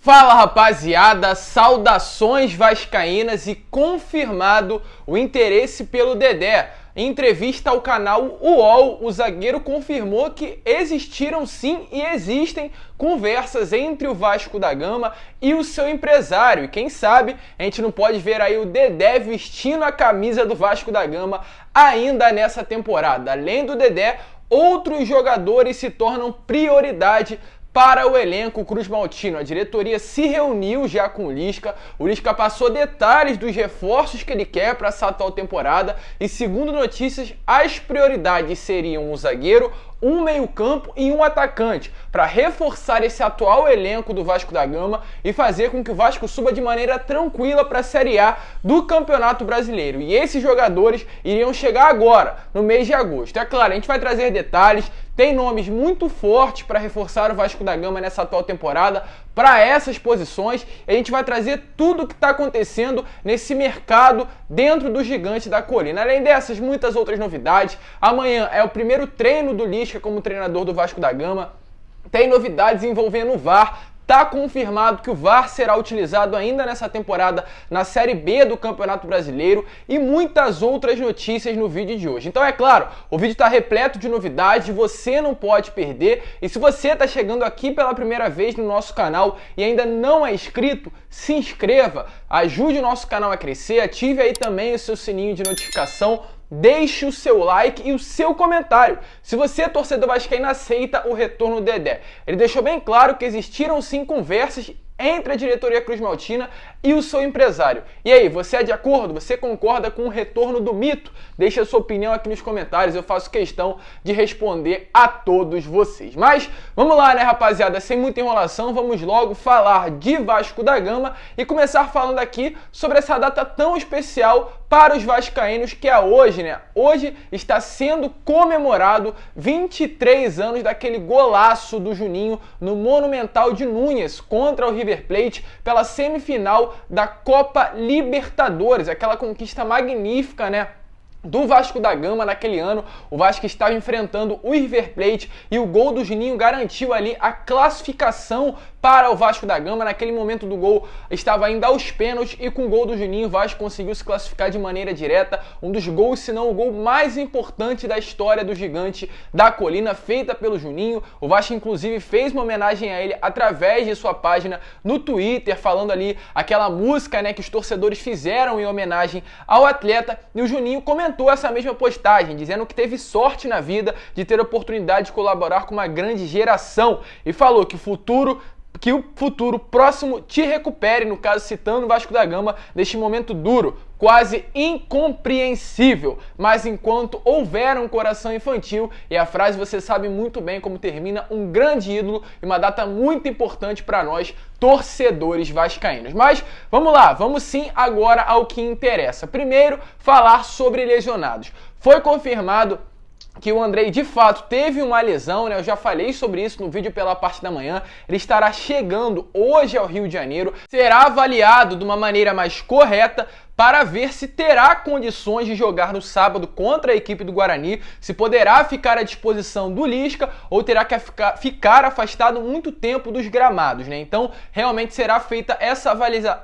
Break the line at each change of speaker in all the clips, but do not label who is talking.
Fala rapaziada, saudações vascaínas e confirmado o interesse pelo Dedé. Em entrevista ao canal UOL, o zagueiro confirmou que existiram sim e existem conversas entre o Vasco da Gama e o seu empresário. E quem sabe a gente não pode ver aí o Dedé vestindo a camisa do Vasco da Gama ainda nessa temporada. Além do Dedé, outros jogadores se tornam prioridade para o elenco cruzmaltino. A diretoria se reuniu já com o Lisca passou detalhes dos reforços que ele quer para essa atual temporada e, segundo notícias, as prioridades seriam um zagueiro, um meio-campo e um atacante, para reforçar esse atual elenco do Vasco da Gama e fazer com que o Vasco suba de maneira tranquila para a Série A do Campeonato Brasileiro. E esses jogadores iriam chegar agora, no mês de agosto. É claro, a gente vai trazer detalhes, tem nomes muito fortes para reforçar o Vasco da Gama nessa atual temporada, para essas posições, e a gente vai trazer tudo o que está acontecendo nesse mercado dentro do Gigante da Colina. Além dessas, muitas outras novidades. Amanhã é o primeiro treino do Lisca como treinador do Vasco da Gama. Tem novidades envolvendo o VAR. Está confirmado que o VAR será utilizado ainda nessa temporada na Série B do Campeonato Brasileiro e muitas outras notícias no vídeo de hoje. Então é claro, o vídeo está repleto de novidades, você não pode perder. E se você está chegando aqui pela primeira vez no nosso canal e ainda não é inscrito, se inscreva, ajude o nosso canal a crescer, ative aí também o seu sininho de notificação. Deixe o seu like e o seu comentário. Se você, torcedor vascaíno, aceita o retorno do Dedé. Ele deixou bem claro que existiram sim conversas entre a diretoria cruzmaltina e o seu empresário. E aí, você é de acordo? Você concorda com o retorno do mito? Deixe a sua opinião aqui nos comentários, eu faço questão de responder a todos vocês. Mas vamos lá, né, rapaziada? Sem muita enrolação, vamos logo falar de Vasco da Gama e começar falando aqui sobre essa data tão especial para os vascaínos, que é hoje, né? Hoje está sendo comemorado 23 anos daquele golaço do Juninho no Monumental de Núñez contra o River Plate pela semifinal da Copa Libertadores, aquela conquista magnífica, né, do Vasco da Gama naquele ano. O Vasco estava enfrentando o River Plate e o gol do Juninho garantiu ali a classificação para o Vasco da Gama. Naquele momento do gol estava ainda aos pênaltis e com o gol do Juninho o Vasco conseguiu se classificar de maneira direta. Um dos gols, se não o gol mais importante da história do Gigante da Colina, feita pelo Juninho. O Vasco inclusive fez uma homenagem a ele através de sua página no Twitter, falando ali aquela música, né, que os torcedores fizeram em homenagem ao atleta, e o Juninho comentou essa mesma postagem, dizendo que teve sorte na vida de ter a oportunidade de colaborar com uma grande geração e falou que o futuro próximo te recupere, no caso citando o Vasco da Gama neste momento duro, quase incompreensível, mas enquanto houver um coração infantil. E a frase você sabe muito bem como termina, um grande ídolo e uma data muito importante para nós, torcedores vascaínos. Mas vamos lá, vamos sim agora ao que interessa. Primeiro, falar sobre lesionados. Foi confirmado que o Andrei de fato teve uma lesão, né? Eu já falei sobre isso no vídeo pela parte da manhã. Ele estará chegando hoje ao Rio de Janeiro, será avaliado de uma maneira mais correta para ver se terá condições de jogar no sábado contra a equipe do Guarani, se poderá ficar à disposição do Lisca ou terá que ficar afastado muito tempo dos gramados, né? Então, realmente será feita essa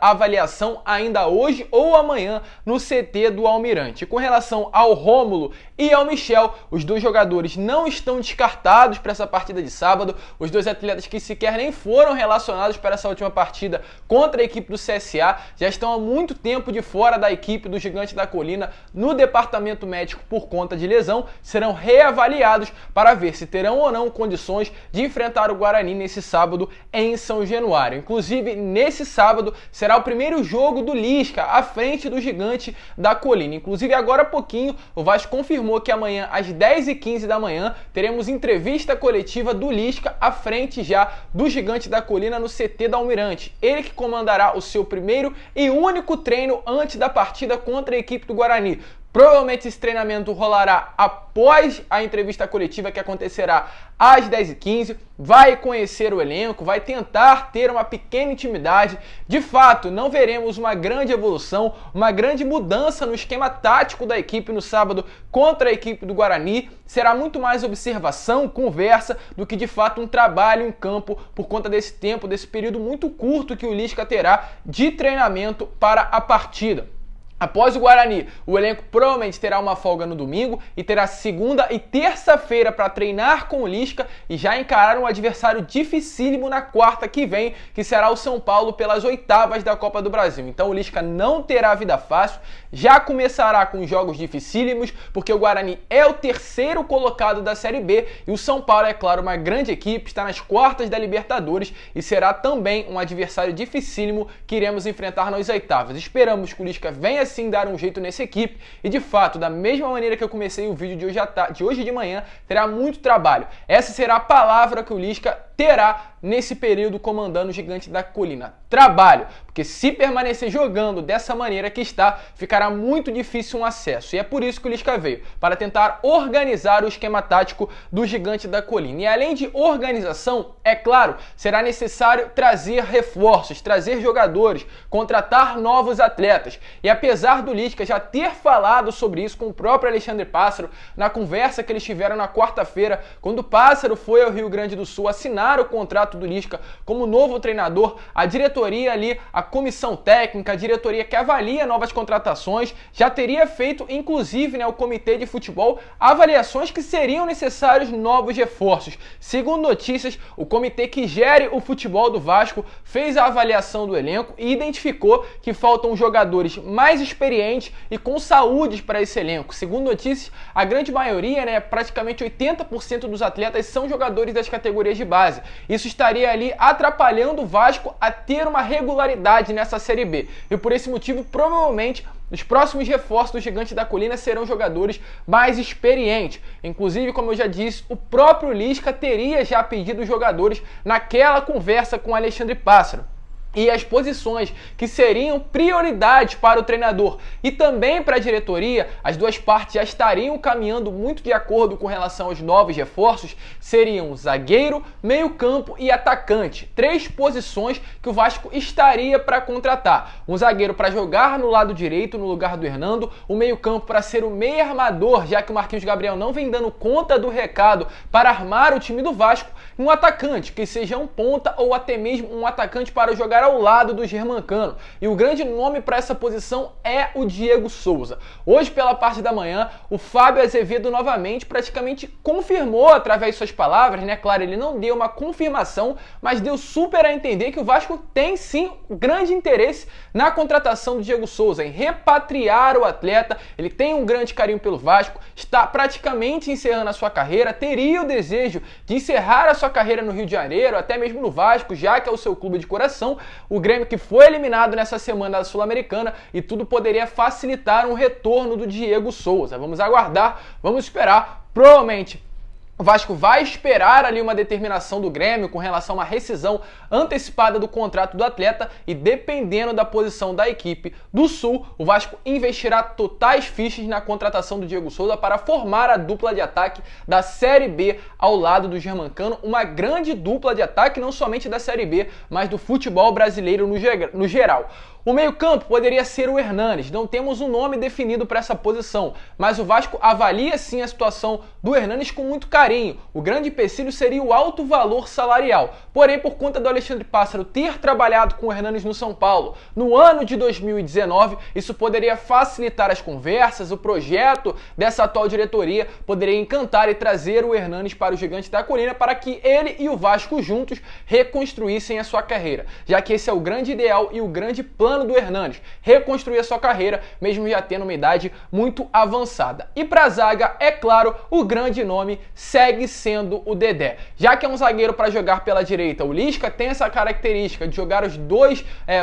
avaliação ainda hoje ou amanhã no CT do Almirante. Com relação ao Rômulo e ao Michel, os dois jogadores não estão descartados para essa partida de sábado. Os dois atletas que sequer nem foram relacionados para essa última partida contra a equipe do CSA já estão há muito tempo de fora da equipe do Gigante da Colina no departamento médico por conta de lesão, serão reavaliados para ver se terão ou não condições de enfrentar o Guarani nesse sábado em São Januário. Inclusive, nesse sábado será o primeiro jogo do Lisca à frente do Gigante da Colina. Inclusive, agora há pouquinho, o Vasco confirmou que amanhã, às 10h15 da manhã, teremos entrevista coletiva do Lisca à frente já do Gigante da Colina no CT da Almirante. Ele que comandará o seu primeiro e único treino antes da partida contra a equipe do Guarani. Provavelmente esse treinamento rolará após a entrevista coletiva que acontecerá às 10h15. Vai conhecer o elenco, vai tentar ter uma pequena intimidade. De fato, não veremos uma grande evolução, uma grande mudança no esquema tático da equipe no sábado contra a equipe do Guarani. Será muito mais observação, conversa, do que de fato um trabalho em campo por conta desse tempo, desse período muito curto que o Lisca terá de treinamento para a partida. Após o Guarani, o elenco provavelmente terá uma folga no domingo e terá segunda e terça-feira para treinar com o Lisca e já encarar um adversário dificílimo na quarta que vem, que será o São Paulo pelas oitavas da Copa do Brasil. Então o Lisca não terá vida fácil, já começará com jogos dificílimos, porque o Guarani é o terceiro colocado da Série B e o São Paulo, é claro, uma grande equipe, está nas quartas da Libertadores e será também um adversário dificílimo que iremos enfrentar nas oitavas. Esperamos que o Lisca venha sim dar um jeito nessa equipe e de fato, da mesma maneira que eu comecei o vídeo de hoje de manhã, terá muito trabalho. Essa será a palavra que o Lisca terá nesse período comandando o Gigante da Colina. Trabalho, porque se permanecer jogando dessa maneira que está, ficará muito difícil um acesso. E é por isso que o Lisca veio, para tentar organizar o esquema tático do Gigante da Colina. E além de organização, é claro, será necessário trazer reforços, trazer jogadores, contratar novos atletas. E apesar do Lisca já ter falado sobre isso com o próprio Alexandre Pássaro, na conversa que eles tiveram na quarta-feira, quando o Pássaro foi ao Rio Grande do Sul assinar o contrato do Lisca como novo treinador, a diretoria ali, a comissão técnica, a diretoria que avalia novas contratações, já teria feito, inclusive, o comitê de futebol, avaliações que seriam necessários novos reforços. Segundo notícias, o comitê que gere o futebol do Vasco fez a avaliação do elenco e identificou que faltam jogadores mais experientes e com saúde para esse elenco. Segundo notícias, a grande maioria, praticamente 80% dos atletas são jogadores das categorias de base. Isso estaria ali atrapalhando o Vasco a ter uma regularidade nessa Série B. E por esse motivo, provavelmente, os próximos reforços do Gigante da Colina serão jogadores mais experientes. Inclusive, como eu já disse, o próprio Lisca teria já pedido os jogadores naquela conversa com Alexandre Pássaro. E as posições que seriam prioridades para o treinador e também para a diretoria, as duas partes já estariam caminhando muito de acordo com relação aos novos reforços, seriam zagueiro, meio-campo e atacante. 3 posições que o Vasco estaria para contratar. Um zagueiro para jogar no lado direito, no lugar do Hernando, o meio-campo para ser o meio armador, já que o Marquinhos Gabriel não vem dando conta do recado para armar o time do Vasco, e um atacante, que seja um ponta ou até mesmo um atacante para jogar ao lado do Germancano. E o grande nome para essa posição é o Diego Souza. Hoje, pela parte da manhã, o Fábio Azevedo novamente praticamente confirmou através de suas palavras, Claro, ele não deu uma confirmação, mas deu super a entender que o Vasco tem sim grande interesse na contratação do Diego Souza, em repatriar o atleta. Ele tem um grande carinho pelo Vasco, está praticamente encerrando a sua carreira, teria o desejo de encerrar a sua carreira no Rio de Janeiro, até mesmo no Vasco, já que é o seu clube de coração. O Grêmio que foi eliminado nessa semana da Sul-Americana e tudo poderia facilitar um retorno do Diego Souza. Vamos aguardar, vamos esperar. Provavelmente o Vasco vai esperar ali uma determinação do Grêmio com relação a uma rescisão antecipada do contrato do atleta e, dependendo da posição da equipe do Sul, o Vasco investirá totais fichas na contratação do Diego Souza para formar a dupla de ataque da Série B ao lado do Germancano, uma grande dupla de ataque não somente da Série B, mas do futebol brasileiro no geral. O meio-campo poderia ser o Hernanes, não temos um nome definido para essa posição, mas o Vasco avalia sim a situação do Hernanes com muito carinho. O grande empecilho seria o alto valor salarial, porém, por conta do Alexandre Pássaro ter trabalhado com o Hernanes no São Paulo no ano de 2019, isso poderia facilitar as conversas, o projeto dessa atual diretoria poderia encantar e trazer o Hernanes para o Gigante da Colina para que ele e o Vasco juntos reconstruíssem a sua carreira, já que esse é o grande ideal e o grande plano do Hernanes, reconstruir a sua carreira, mesmo já tendo uma idade muito avançada. E para a zaga, é claro, o grande nome segue sendo o Dedé. Já que é um zagueiro para jogar pela direita, o Lisca tem essa característica de jogar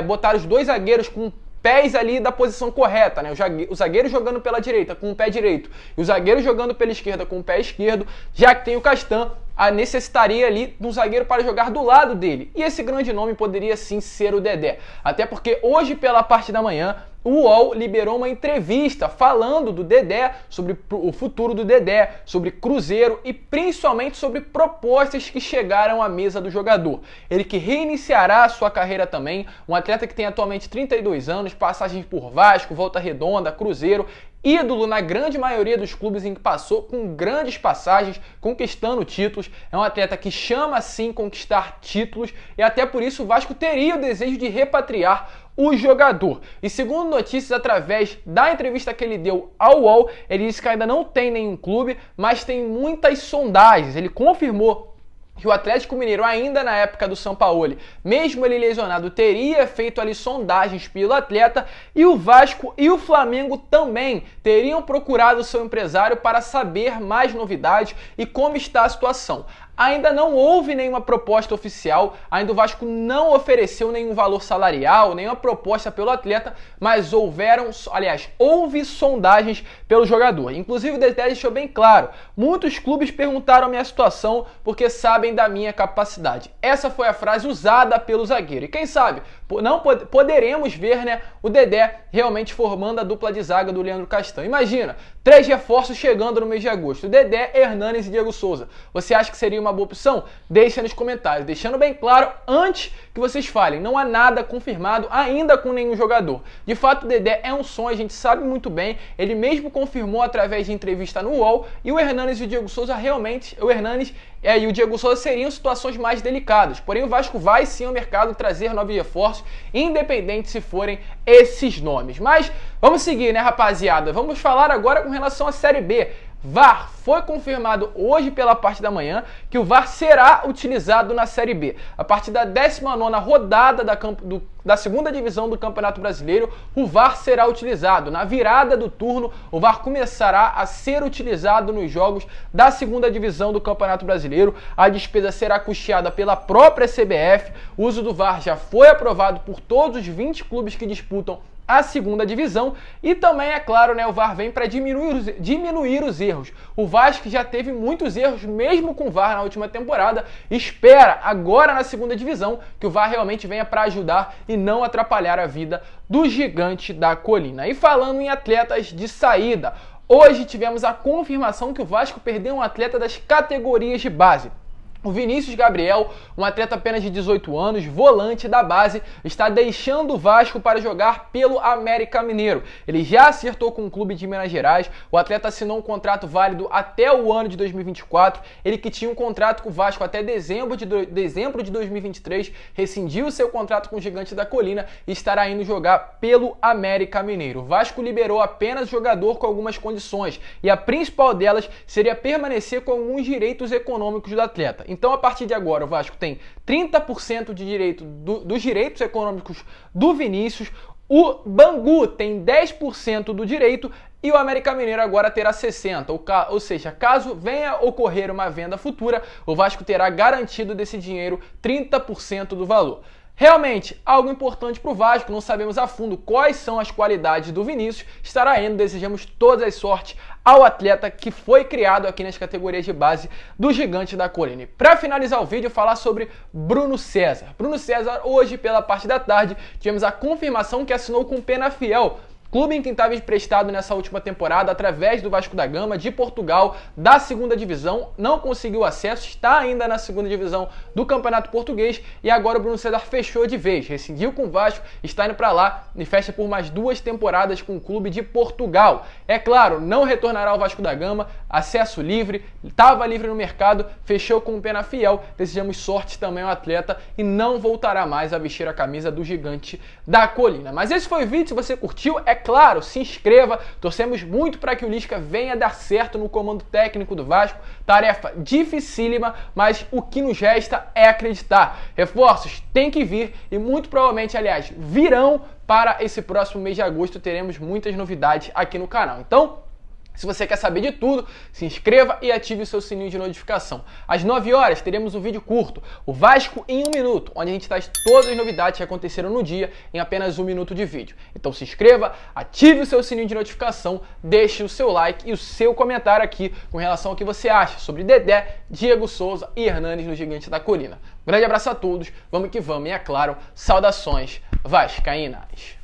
botar os dois zagueiros com pés ali da posição correta, O zagueiro jogando pela direita com o pé direito e o zagueiro jogando pela esquerda com o pé esquerdo, já que tem o Castan. necessitaria ali de um zagueiro para jogar do lado dele. E esse grande nome poderia sim ser o Dedé. Até porque hoje, pela parte da manhã, o UOL liberou uma entrevista falando do Dedé, sobre o futuro do Dedé, sobre Cruzeiro e principalmente sobre propostas que chegaram à mesa do jogador. Ele que reiniciará a sua carreira também, um atleta que tem atualmente 32 anos, passagens por Vasco, Volta Redonda, Cruzeiro, ídolo na grande maioria dos clubes em que passou, com grandes passagens, conquistando títulos. É um atleta que chama sim conquistar títulos e até por isso o Vasco teria o desejo de repatriar o jogador. E segundo notícias, através da entrevista que ele deu ao UOL, ele disse que ainda não tem nenhum clube, mas tem muitas sondagens. Ele confirmou que o Atlético Mineiro, ainda na época do Sampaoli, mesmo ele lesionado, teria feito ali sondagens pelo atleta, e o Vasco e o Flamengo também teriam procurado o seu empresário para saber mais novidades e como está a situação. Ainda não houve nenhuma proposta oficial, ainda o Vasco não ofereceu nenhum valor salarial, nenhuma proposta pelo atleta, mas houve sondagens pelo jogador. Inclusive o Dedé deixou bem claro, muitos clubes perguntaram a minha situação porque sabem da minha capacidade. Essa foi a frase usada pelo zagueiro. E quem sabe, não poderemos ver, né, o Dedé realmente formando a dupla de zaga do Leandro Castan. Imagina, 3 reforços chegando no mês de agosto, Dedé, Hernanes e Diego Souza. Você acha que seria uma boa opção? Deixa nos comentários, deixando bem claro antes que vocês falem, não há nada confirmado ainda com nenhum jogador. De fato, o Dedé é um sonho, a gente sabe muito bem, ele mesmo confirmou através de entrevista no UOL, e o Hernanes e o Diego Souza realmente, o Hernanes e o Diego Souza seriam situações mais delicadas, porém o Vasco vai sim ao mercado trazer novos reforços, independente se forem esses nomes. Mas vamos seguir, né, rapaziada? Vamos falar agora com relação à Série B. VAR, foi confirmado hoje pela parte da manhã que o VAR será utilizado na Série B. A partir da 19ª rodada da segunda divisão do Campeonato Brasileiro, o VAR será utilizado. Na virada do turno, o VAR começará a ser utilizado nos jogos da segunda divisão do Campeonato Brasileiro. A despesa será custeada pela própria CBF. O uso do VAR já foi aprovado por todos os 20 clubes que disputam a segunda divisão, e também, é claro, né, o VAR vem para diminuir os erros. O Vasco já teve muitos erros, mesmo com o VAR na última temporada, espera agora na segunda divisão que o VAR realmente venha para ajudar e não atrapalhar a vida do Gigante da Colina. E falando em atletas de saída, hoje tivemos a confirmação que o Vasco perdeu um atleta das categorias de base. O Vinícius Gabriel, um atleta apenas de 18 anos, volante da base, está deixando o Vasco para jogar pelo América Mineiro. Ele já acertou com o clube de Minas Gerais, o atleta assinou um contrato válido até o ano de 2024, ele que tinha um contrato com o Vasco até dezembro de 2023, rescindiu seu contrato com o Gigante da Colina e estará indo jogar pelo América Mineiro. O Vasco liberou apenas o jogador com algumas condições, e a principal delas seria permanecer com alguns direitos econômicos do atleta. Então, a partir de agora, o Vasco tem 30% de direito dos direitos econômicos do Vinícius, o Bangu tem 10% do direito e o América Mineiro agora terá 60%. Ou seja, caso venha ocorrer uma venda futura, o Vasco terá garantido desse dinheiro 30% do valor. Realmente, algo importante para o Vasco, não sabemos a fundo quais são as qualidades do Vinícius, estará indo, desejamos todas as sortes ao atleta que foi criado aqui nas categorias de base do Gigante da Colina. Para finalizar o vídeo, falar sobre Bruno César. Bruno César, hoje pela parte da tarde, tivemos a confirmação que assinou com o Penafiel, clube em quem estava emprestado nessa última temporada através do Vasco da Gama de Portugal, da segunda divisão, não conseguiu acesso, está ainda na segunda divisão do Campeonato Português e agora o Bruno César fechou de vez, rescindiu com o Vasco, está indo para lá e fecha por mais 2 temporadas com o clube de Portugal. É claro, não retornará ao Vasco da Gama, acesso livre, estava livre no mercado, fechou com o Penafiel, desejamos sorte também ao atleta e não voltará mais a vestir a camisa do Gigante da Colina. Mas esse foi o vídeo, se você curtiu, é claro, se inscreva, torcemos muito para que o Lisca venha dar certo no comando técnico do Vasco, tarefa dificílima, mas o que nos resta é acreditar. Reforços têm que vir e muito provavelmente, aliás, virão para esse próximo mês de agosto, teremos muitas novidades aqui no canal. Então, Se você quer saber de tudo, se inscreva e ative o seu sininho de notificação. Às 9 horas teremos um vídeo curto, o Vasco em 1 minuto, onde a gente traz todas as novidades que aconteceram no dia em apenas 1 minuto de vídeo. Então se inscreva, ative o seu sininho de notificação, deixe o seu like e o seu comentário aqui com relação ao que você acha sobre Dedé, Diego Souza e Hernanes no Gigante da Colina. Um grande abraço a todos, vamos que vamos e é claro, saudações vascaínas!